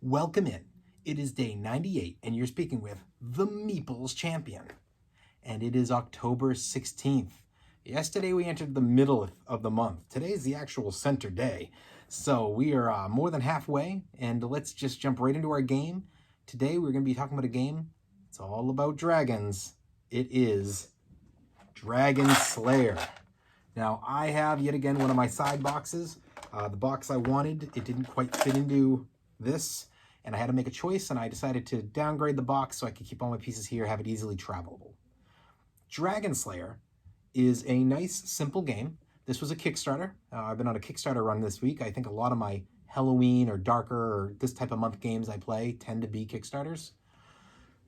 Welcome in. It is day 98, and you're speaking with the Meeples Champion. And it is October 16th. Yesterday we entered the middle of the month. Today is the actual center day. So we are more than halfway, and let's just jump right into our game. Today we're going to be talking about a game. It's all about dragons. It is Dragon Slayer. Now I have yet again one of my side boxes. The box I wanted, it didn't quite fit into this. And I had to make a choice, and I decided to downgrade the box so I could keep all my pieces here, have it easily travelable. Dragon Slayer is a nice, simple game. This was a Kickstarter. I've been on a Kickstarter run this week. I think a lot of my Halloween or darker or this type of month games I play tend to be Kickstarters.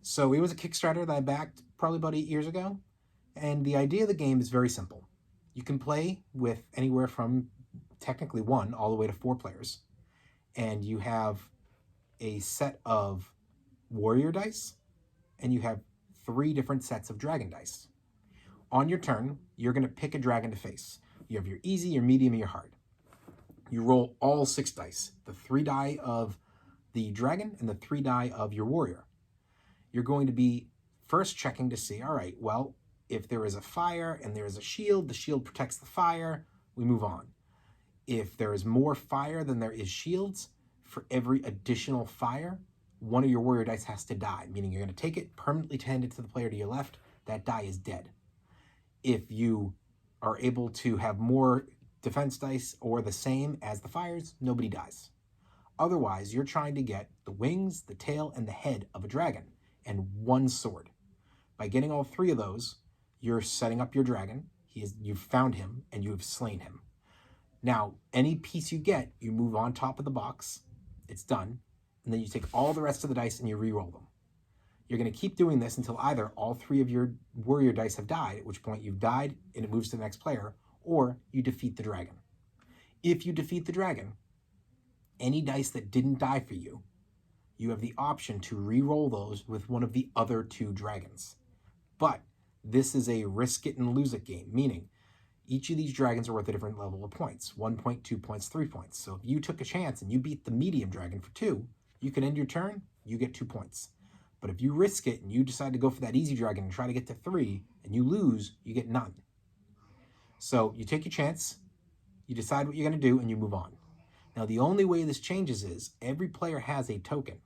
So it was a Kickstarter that I backed probably about 8 years ago. And the idea of the game is very simple. You can play with anywhere from technically 1 all the way to 4 players. And you have a set of warrior dice, and you have 3 different sets of dragon dice. On your turn, you're going to pick a dragon to face. You have your easy, your medium, and your hard. You roll all 6 dice, the 3 die of the dragon and the 3 die of your warrior. You're going to be first checking to see, all right, well, if there is a fire and there is a shield, the shield protects the fire, we move on. If there is more fire than there is shields, for every additional fire, 1 of your warrior dice has to die, meaning you're going to take it, permanently hand it to the player to your left, that die is dead. If you are able to have more defense dice or the same as the fires, nobody dies. Otherwise, you're trying to get the wings, the tail, and the head of a dragon, and 1 sword. By getting all 3 of those, you're setting up your dragon. You've found him, and you have slain him. Now, any piece you get, you move on top of the box. It's done, and then you take all the rest of the dice and you re-roll them. You're going to keep doing this until either all 3 of your warrior dice have died, at which point you've died and it moves to the next player, or you defeat the dragon. If you defeat the dragon, any dice that didn't die for you, you have the option to re-roll those with one of the other 2 dragons. But this is a risk it and lose it game, meaning each of these dragons are worth a different level of points. 1 point, 2 points, 3 points. So if you took a chance and you beat the medium dragon for 2, you can end your turn, you get 2 points. But if you risk it and you decide to go for that easy dragon and try to get to 3, and you lose, you get none. So you take your chance, you decide what you're going to do, and you move on. Now the only way this changes is every player has a token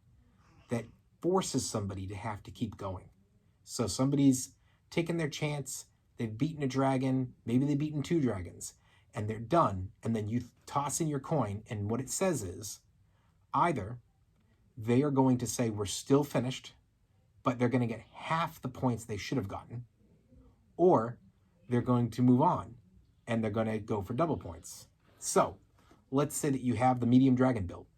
that forces somebody to have to keep going. So somebody's taken their chance, they've beaten a dragon, maybe they've beaten 2 dragons, and they're done, and then you toss in your coin, and what it says is, either they are going to say, we're still finished, but they're going to get half the points they should have gotten, or they're going to move on, and they're going to go for double points. So, let's say that you have the medium dragon built,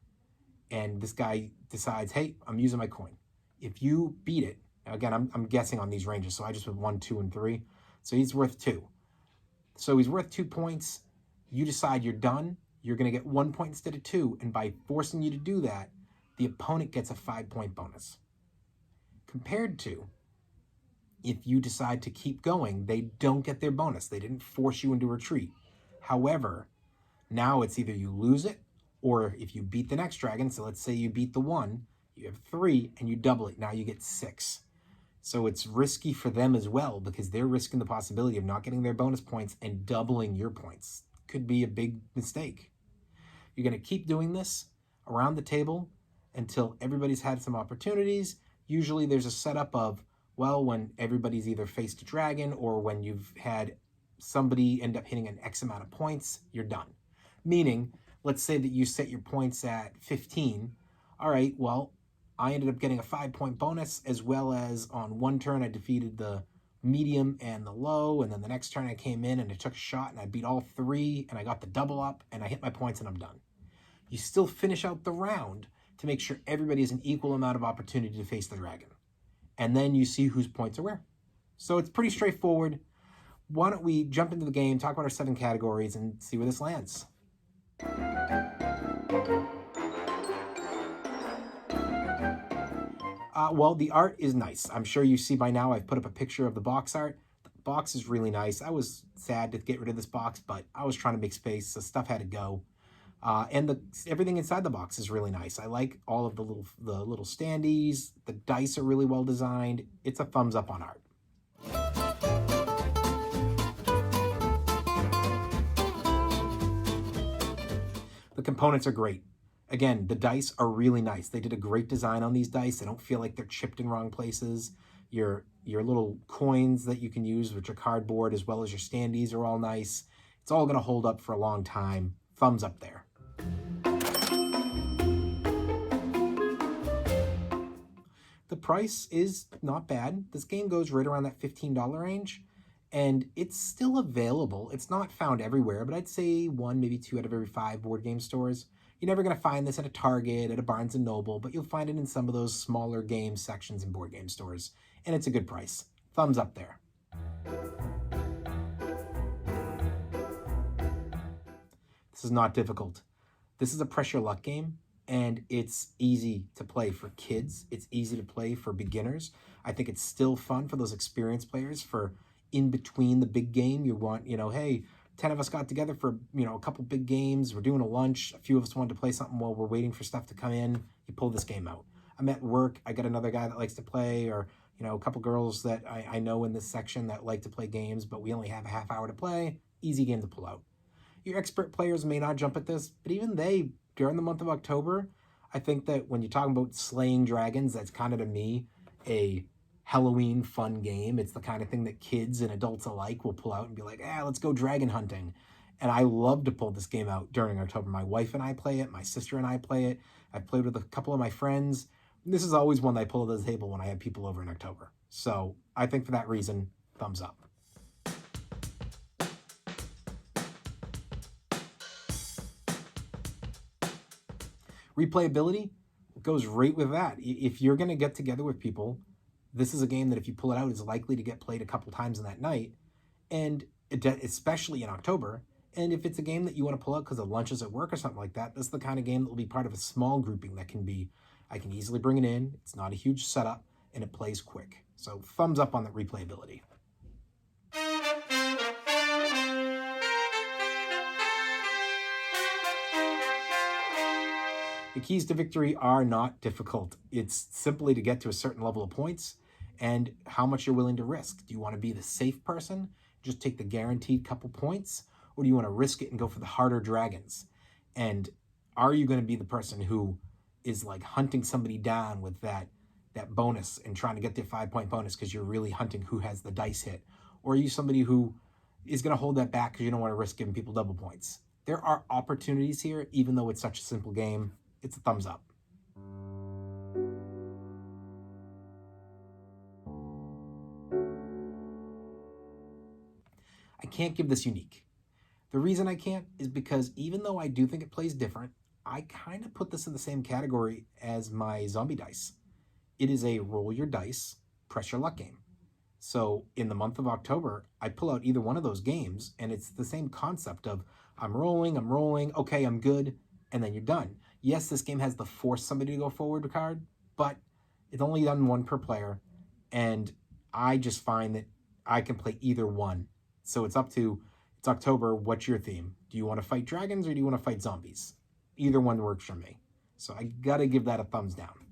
and this guy decides, hey, I'm using my coin. If you beat it, again, I'm guessing on these ranges, so I just went 1, 2, and 3, so he's worth 2. So he's worth 2 points. You decide you're done. You're going to get 1 point instead of 2. And by forcing you to do that, the opponent gets a 5-point bonus. Compared to, if you decide to keep going, they don't get their bonus. They didn't force you into retreat. However, now it's either you lose it, or if you beat the next dragon, so let's say you beat the 1, you have 3, and you double it. Now you get 6. So it's risky for them as well, because they're risking the possibility of not getting their bonus points and doubling your points. Could be a big mistake. You're going to keep doing this around the table until everybody's had some opportunities. Usually there's a setup of, well, when everybody's either faced a dragon or when you've had somebody end up hitting an X amount of points, you're done. Meaning, let's say that you set your points at 15. All right, well, I ended up getting a 5-point bonus, as well as on one turn I defeated the medium and the low, and then the next turn I came in and I took a shot and I beat all 3 and I got the double up and I hit my points and I'm done. You still finish out the round to make sure everybody has an equal amount of opportunity to face the dragon. And then you see whose points are where. So it's pretty straightforward. Why don't we jump into the game, talk about our 7 categories, and see where this lands. Well, the art is nice. I'm sure you see by now I've put up a picture of the box art. The box is really nice. I was sad to get rid of this box, but I was trying to make space, so stuff had to go. And everything inside the box is really nice. I like all of the little standees. The dice are really well designed. It's a thumbs up on art. The components are great. Again, the dice are really nice. They did a great design on these dice. They don't feel like they're chipped in wrong places. Your little coins that you can use, which are cardboard, as well as your standees, are all nice. It's all going to hold up for a long time. Thumbs up there. The price is not bad. This game goes right around that $15 range, and it's still available. It's not found everywhere, but I'd say 1, maybe 2 out of every 5 board game stores. You're never going to find this at a Target, at a Barnes & Noble, but you'll find it in some of those smaller game sections in board game stores, and it's a good price. Thumbs up there. This is not difficult. This is a pressure luck game, and it's easy to play for kids. It's easy to play for beginners. I think it's still fun for those experienced players. For in between the big game, you want, hey, 10 of us got together for, a couple big games. We're doing a lunch. A few of us wanted to play something while we're waiting for stuff to come in. You pull this game out. I'm at work. I got another guy that likes to play, or, a couple girls that I know in this section that like to play games, but we only have a half hour to play. Easy game to pull out. Your expert players may not jump at this, but even they, during the month of October, I think that when you're talking about slaying dragons, that's kind of, to me, a Halloween fun game. It's the kind of thing that kids and adults alike will pull out and be like, let's go dragon hunting. And I love to pull this game out during October. My wife and I play it. My sister and I play it. I've played with a couple of my friends. This is always one that I pull to the table when I have people over in October. So I think for that reason, thumbs up. Replayability goes right with that. If you're going to get together with people, this is a game that if you pull it out is likely to get played a couple times in that night, and especially in October. And if it's a game that you want to pull out because of lunches at work or something like that, this is the kind of game that will be part of a small grouping that I can easily bring it in. It's not a huge setup, and it plays quick. So thumbs up on the replayability. The keys to victory are not difficult. It's simply to get to a certain level of points and how much you're willing to risk. Do you want to be the safe person, just take the guaranteed couple points, or do you want to risk it and go for the harder dragons? And are you going to be the person who is like hunting somebody down with that bonus and trying to get their 5-point bonus because you're really hunting who has the dice hit? Or are you somebody who is going to hold that back because you don't want to risk giving people double points? There are opportunities here, even though it's such a simple game. It's a thumbs up. I can't give this unique. The reason I can't is because even though I do think it plays different, I kind of put this in the same category as my zombie dice. It is a roll your dice, press your luck game. So in the month of October, I pull out either one of those games, and it's the same concept of I'm rolling, okay, I'm good, and then you're done. Yes, this game has the force somebody to go forward card, but it's only done one per player, and I just find that I can play either one. So it's October, what's your theme? Do you want to fight dragons or do you want to fight zombies? Either one works for me. So I gotta give that a thumbs down.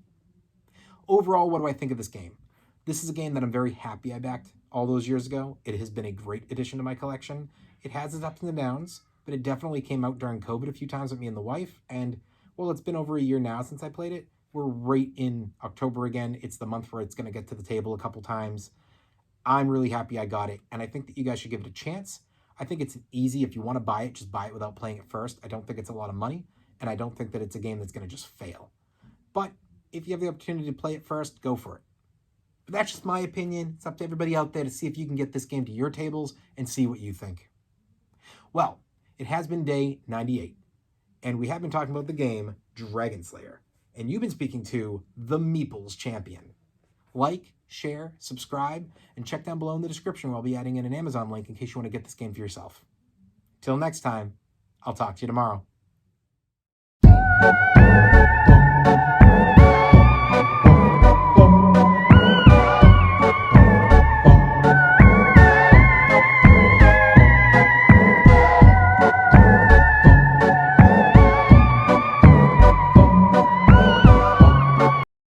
Overall, what do I think of this game? This is a game that I'm very happy I backed all those years ago. It has been a great addition to my collection. It has its ups and downs, but it definitely came out during COVID a few times with me and the wife, and well, it's been over a year now since I played it. We're right in October again. It's the month where it's going to get to the table a couple times. I'm really happy I got it, and I think that you guys should give it a chance. I think it's easy. If you want to buy it, just buy it without playing it first. I don't think it's a lot of money, and I don't think that it's a game that's going to just fail. But if you have the opportunity to play it first, go for it. But that's just my opinion. It's up to everybody out there to see if you can get this game to your tables and see what you think. Well, it has been day 98. And we have been talking about the game Dragon Slayer. And you've been speaking to the Meeples Champion. Like, share, subscribe, and check down below in the description where I'll be adding in an Amazon link in case you want to get this game for yourself. Till next time, I'll talk to you tomorrow.